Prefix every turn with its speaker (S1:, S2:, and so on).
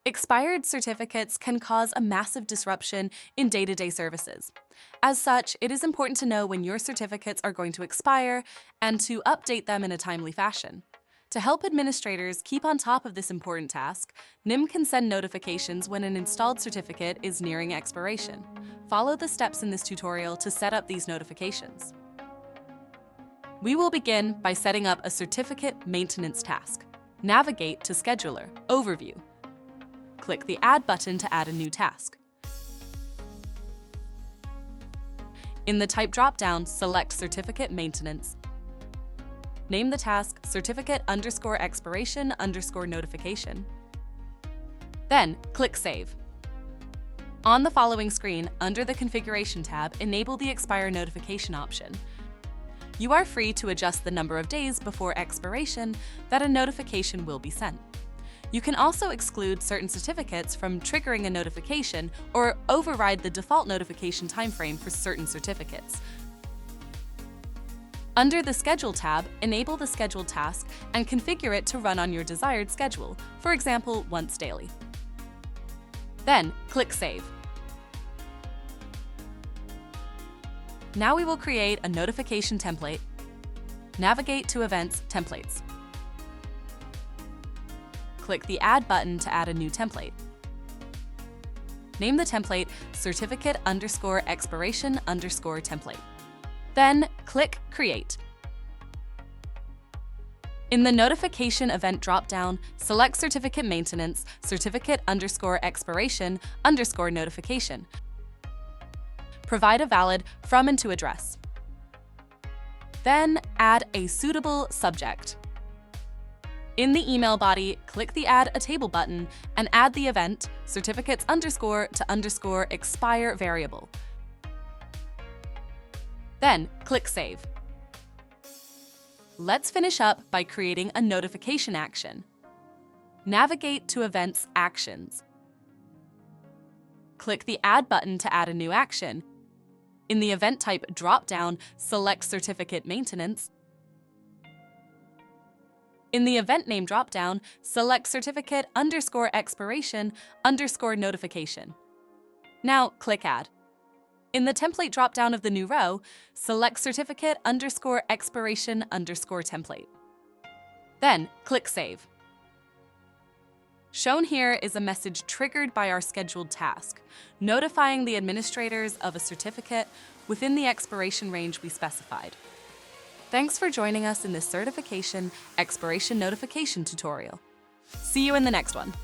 S1: Expired certificates can cause a massive disruption in day-to-day services. As such, it is important to know when your certificates are going to expire and to update them in a timely fashion. To help administrators keep on top of this important task, NIM can send notifications when an installed certificate is nearing expiration. Follow the steps in this tutorial to set up these notifications. We will begin by setting up a certificate maintenance task. Navigate to Scheduler, Overview. Click the Add button to add a new task. In the Type drop-down, select Certificate Maintenance. Name the task certificate_expiration_notification. Then, click Save. On the following screen, under the Configuration tab, enable the Expire Notification option. You are free to adjust the number of days before expiration that a notification will be sent. You can also exclude certain certificates from triggering a notification or override the default notification timeframe for certain certificates. Under the Schedule tab, enable the scheduled task and configure it to run on your desired schedule, for example, once daily. Then, click Save. Now we will create a notification template. Navigate to Events, Templates. Click the Add button to add a new template. Name the template certificate_expiration_template. Then click Create. In the Notification Event drop-down, select Certificate Maintenance, certificate_expiration_notification. Provide a valid from and to address. Then add a suitable subject. In the email body, click the Add a Table button and add the event certificates_to_expire variable. Then click Save. Let's finish up by creating a notification action. Navigate to Events Actions. Click the Add button to add a new action. In the Event Type drop-down, select Certificate Maintenance. In the Event Name drop-down, select certificate_expiration_notification. Now click Add. In the Template drop-down of the new row, select certificate_expiration_template. Then click Save. Shown here is a message triggered by our scheduled task, notifying the administrators of a certificate within the expiration range we specified. Thanks for joining us in this certification expiration notification tutorial. See you in the next one.